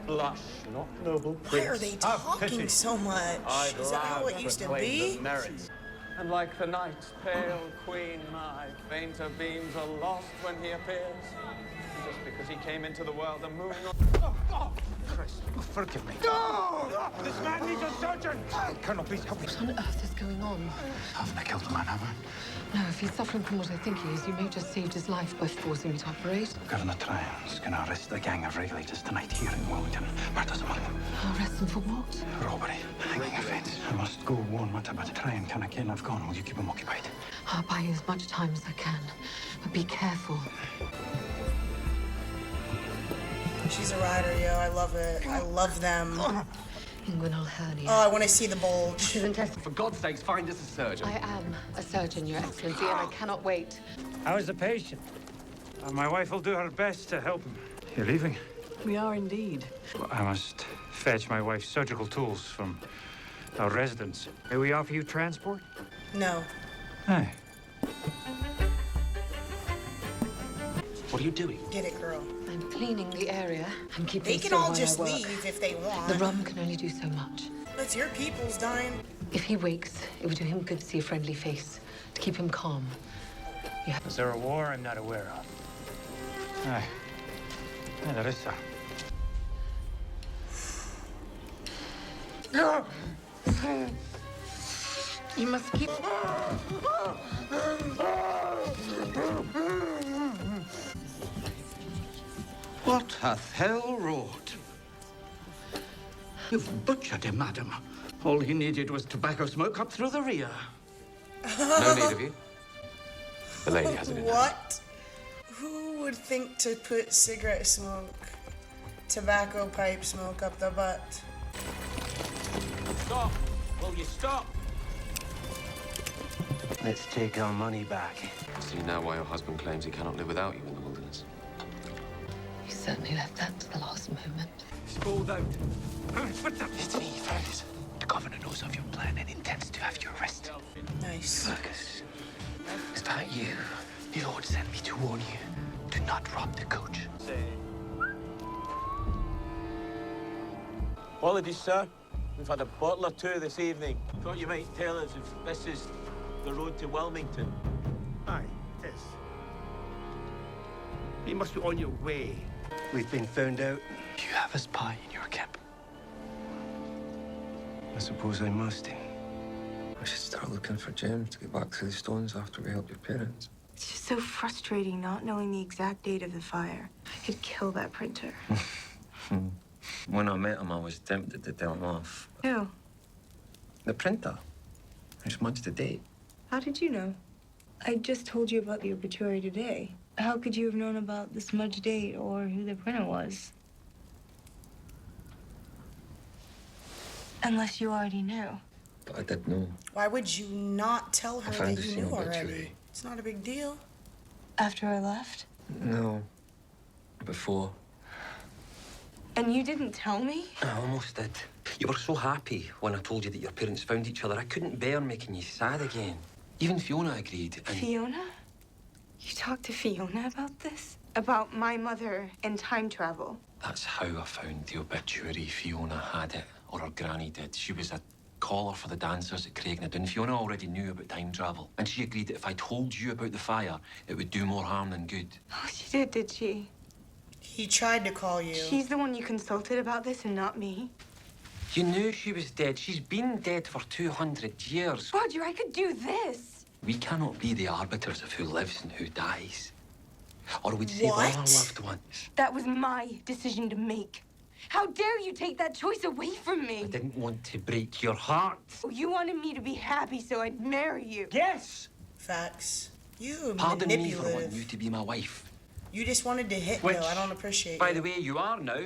Blush, not noble Why prince. are they talking so much? Is that how it used to be? And like the night's pale queen, my fainter beams are lost when he appears. And just because he came into the world, the moon... Oh, Christ, forgive me. No! This man needs a surgeon! Colonel, please help me. What on earth is going on? Haven't I killed a man, have I? No, if he's suffering from what I think he is, you may have just saved his life by forcing me to operate. Governor Tryon's gonna arrest a gang of regulators tonight here in Wilmington. Murder's among them. Arrest them for what? Robbery, hanging offence. I must go warn Murder, but Tryon can again have gone. Will you keep him occupied? I'll buy you as much time as I can, but be careful. She's a rider, yo. I love it. I love them. Inguinal hernia. Oh, I want to see the bulge. For God's sakes, find us a surgeon. I am a surgeon, Your Excellency, and I cannot wait. How is the patient? My wife will do her best to help him. You're leaving? We are indeed. Well, I must fetch my wife's surgical tools from our residence. May we offer you transport? No. Aye. What are you doing? Get it, girl. I'm cleaning the area and keeping They can still all while just I work. leave if they want. The rum can only do so much. That's your people's dying. If he wakes, it would do him good to see a friendly face, to keep him calm. Is there a war I'm not aware of? Aye. Aye, there is, sir. You must keep... What hath hell wrought? You've butchered him, madam. All he needed was tobacco smoke up through the rear. No need of you. The lady has it in her. What? Who would think to put cigarette smoke, tobacco pipe smoke up the butt? Stop! Will you stop? Let's take our money back. See now why your husband claims he cannot live without you in the wilderness. You certainly left that to the last moment. Spalled out. It's me, Fergus. The governor knows of your plan and intends to have you arrested. Nice. Fergus, is that you? The Lord sent me to warn you. Do not rob the coach. Apologies, sir. We've had a bottle or two this evening. Thought you might tell us if this is the road to Wilmington. Aye, it is. You must be on your way. We've been found out. You have a spy in your camp. I suppose I must. I should start looking for Jim to get back to the Stones after we help your parents. It's just so frustrating not knowing the exact date of the fire. I could kill that printer. When I met him, I was tempted to tell him off. Who? The printer. I smudged the date. How did you know? I just told you about the obituary today. How could you have known about the smudge date or who the printer was? Unless you already knew. But I did know. Why would you not tell her I found that the you scene knew already? obituary. It's not a big deal. After I left? No. Before. And you didn't tell me? I almost did. You were so happy when I told you that your parents found each other. I couldn't bear making you sad again. Even Fiona agreed, and... Fiona? You talked to Fiona about this? About my mother and time travel? That's how I found the obituary. Fiona had it, or her granny did. She was a caller for the dancers at Craignadoon. Fiona already knew about time travel, and she agreed that if I told you about the fire, it would do more harm than good. Oh, she did she? He tried to call you. She's the one you consulted about this and not me. You knew she was dead. She's been dead for 200 years. Roger, I could do this. We cannot be the arbiters of who lives and who dies. Or we'd save all What? our loved ones. That was my decision to make. How dare you take that choice away from me? I didn't want to break your heart. Oh, you wanted me to be happy, so I'd marry you. Yes! Facts. You Pardon me for manipulative. wanting you to be my wife. You just wanted to hit Which, Bill. I don't appreciate by you. the way, you are now.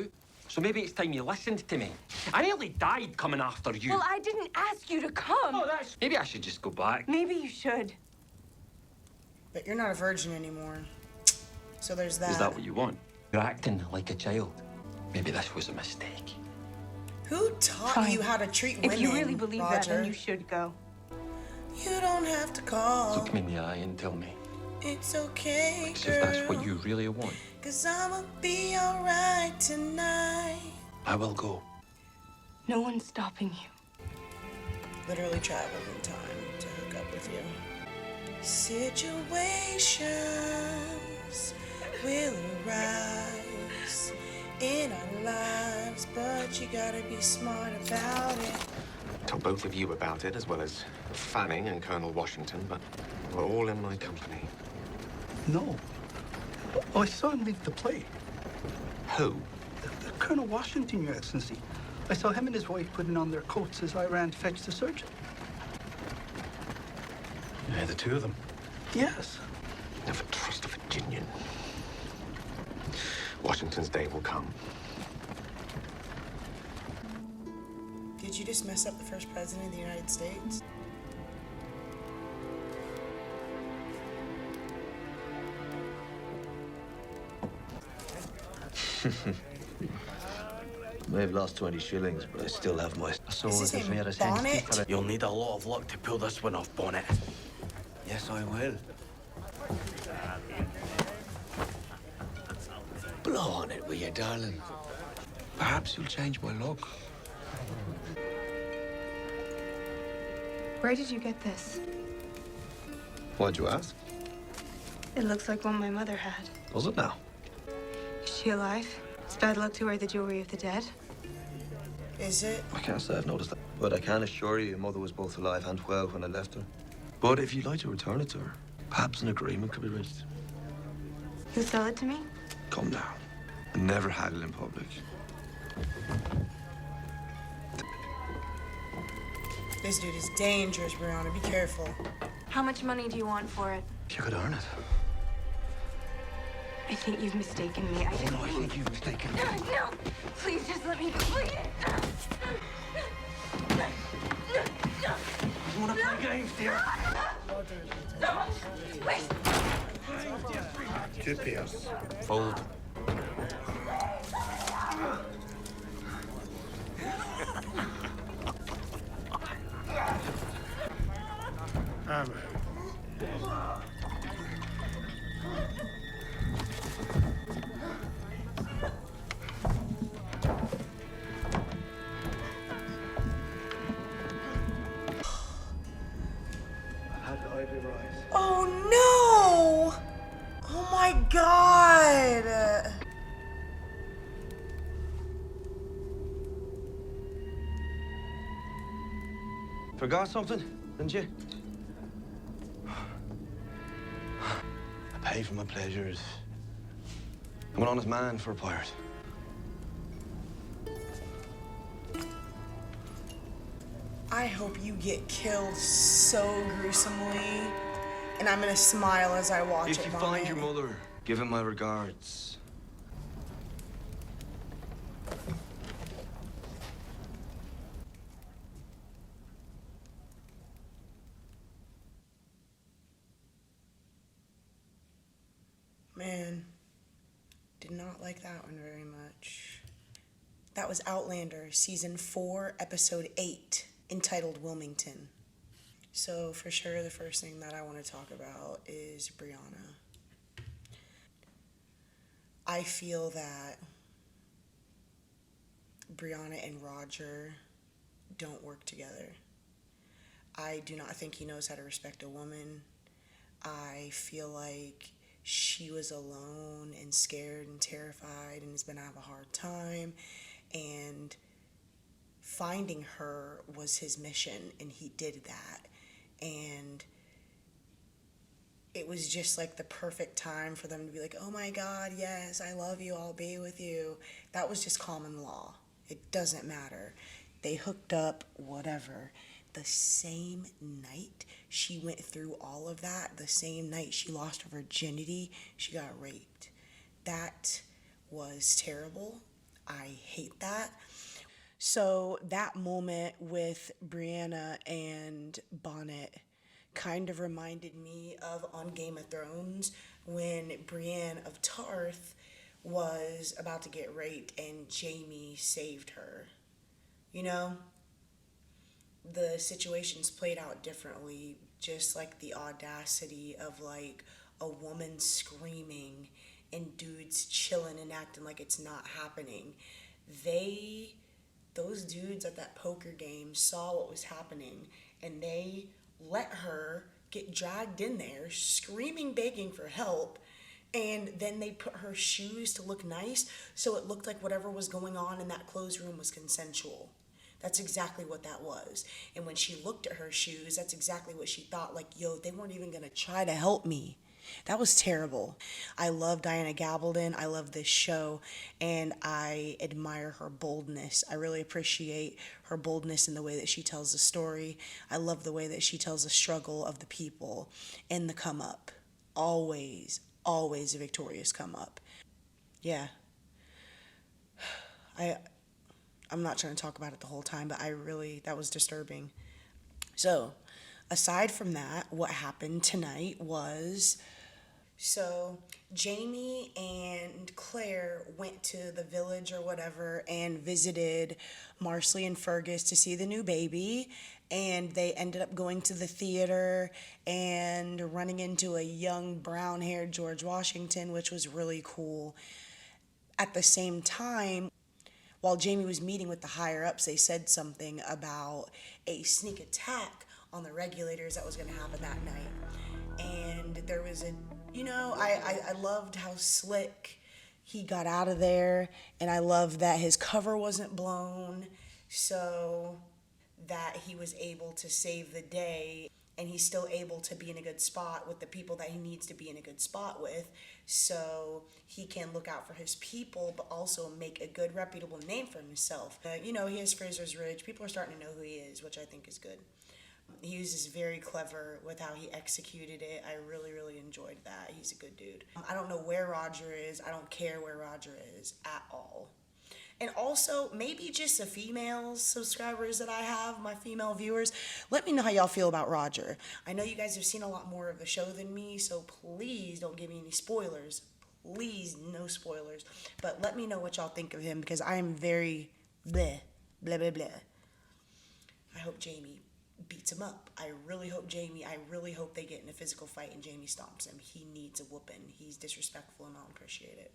So maybe it's time you listened to me. I nearly died coming after you. Well, I didn't ask you to come. Oh, that's... Maybe I should just go back. Maybe you should. But you're not a virgin anymore. So there's that. Is that what you want? You're acting like a child. Maybe this was a mistake. Who taught Fine. you how to treat women, If you really believe that, Roger? then you should go. You don't have to call. Look me in the eye and tell me. It's okay, Because girl. if that's what you really want, 'Cause I'ma be alright tonight. I will go. No one's stopping you. Literally traveled in time to hook up with you. Situations will arise in our lives, but you gotta be smart about it. Told both of you about it, as well as Fanning and Colonel Washington, but we're all in my company. No. Oh, I saw him leave the plane. Who? Colonel Washington, Your Excellency. I saw him and his wife putting on their coats as I ran to fetch the surgeon. Yeah, the two of them. Yes. Never trust a Virginian. Washington's day will come. Did you just mess up the first president of the United States? May have lost 20 shillings, but I still have my... So is his name Bonnet? You'll need a lot of luck to pull this one off, Bonnet. Yes, I will. Blow on it, will you, darling? Perhaps you'll change my luck. Where did you get this? Why'd you ask? It looks like one my mother had. Was it now? Is she alive? It's bad luck to wear the jewelry of the dead. Is it? I can't say I've noticed that. But I can assure you your mother was both alive and well when I left her. But if you'd like to return it to her, perhaps an agreement could be reached. You'll sell it to me? Come now. And never haggle in public. This dude is dangerous, Brianna. Be careful. How much money do you want for it? You could earn it. I think you've mistaken me. No, I think you've mistaken me. No! Please just let me go. Please! You want to play games, dear? Wait! 2 pairs. Fold. I'm out. Oh no! Oh my god! Forgot something, didn't you? I pay for my pleasures. I'm an honest man for a pirate. I hope you get killed so gruesomely, and I'm gonna smile as I watch it. If you find your mother, give him my regards. Man, did not like that one very much. That was Outlander, Season 4, Episode 8, entitled Wilmington. So, for sure, the first thing that I want to talk about is Brianna. I feel that Brianna and Roger don't work together. I do not think he knows how to respect a woman. I feel like she was alone and scared and terrified and is going to have a hard time. And finding her was his mission, and he did that. And it was just like the perfect time for them to be like, oh my God, yes, I love you, I'll be with you. That was just common law. It doesn't matter. They hooked up, whatever. The same night she went through all of that, the same night she lost her virginity, she got raped. That was terrible. I hate that. So that moment with Brianna and Bonnet kind of reminded me of on Game of Thrones when Brienne of Tarth was about to get raped and Jaime saved her. You know? The situations played out differently, just like the audacity of like a woman screaming and dudes chilling and acting like it's not happening. those dudes at that poker game saw what was happening, and they let her get dragged in there, screaming, begging for help. And then they put her shoes to look nice, so it looked like whatever was going on in that closed room was consensual. That's exactly what that was. And when she looked at her shoes, that's exactly what she thought, like, yo, they weren't even gonna try to help me. That was terrible. I love Diana Gabaldon. I love this show, and I admire her boldness. I really appreciate her boldness in the way that she tells the story. I love the way that she tells the struggle of the people and the come up. Always a victorious come up. Yeah. I'm not trying to talk about it the whole time, but that was disturbing. So, aside from that, what happened tonight was, so Jamie and Claire went to the village or whatever and visited Marcelly and Fergus to see the new baby, and they ended up going to the theater and running into a young brown-haired George Washington, which was really cool. At the same time, while Jamie was meeting with the higher-ups, they said something about a sneak attack on the regulators that was going to happen that night. And there was I loved how slick he got out of there, and I loved that his cover wasn't blown, so that he was able to save the day, and he's still able to be in a good spot with the people that he needs to be in a good spot with, so he can look out for his people, but also make a good, reputable name for himself. He has Fraser's Ridge. People are starting to know who he is, which I think is good. He was very clever with how he executed it. I really, really enjoyed that. He's a good dude. I don't know where Roger is. I don't care where Roger is at all. And also, maybe just the female subscribers that I have, my female viewers, let me know how y'all feel about Roger. I know you guys have seen a lot more of the show than me, so please don't give me any spoilers. Please, no spoilers. But let me know what y'all think of him, because I am very bleh, blah, blah, blah. I hope Jamie beats him up. I really hope they get in a physical fight and Jamie stomps him. He needs a whooping. He's disrespectful and I don't appreciate it.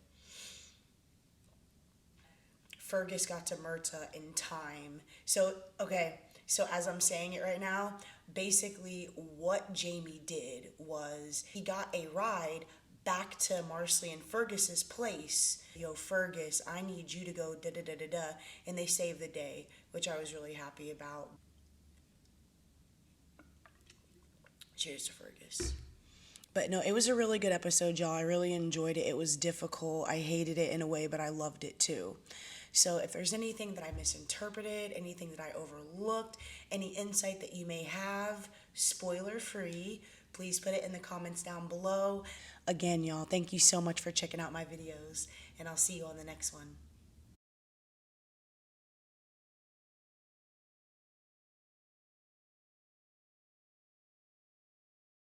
Fergus got to Myrta in time. So as I'm saying it right now, basically what Jamie did was he got a ride back to Marcelly and Fergus's place. Yo, Fergus, I need you to go da-da-da-da-da. And they saved the day, which I was really happy about. Cheers to Fergus. But no, it was a really good episode, y'all. I really enjoyed it. It was difficult. I hated it in a way, but I loved it too. So if there's anything that I misinterpreted, anything that I overlooked, any insight that you may have, spoiler free, please put it in the comments down below. Again, y'all, thank you so much for checking out my videos, and I'll see you on the next one.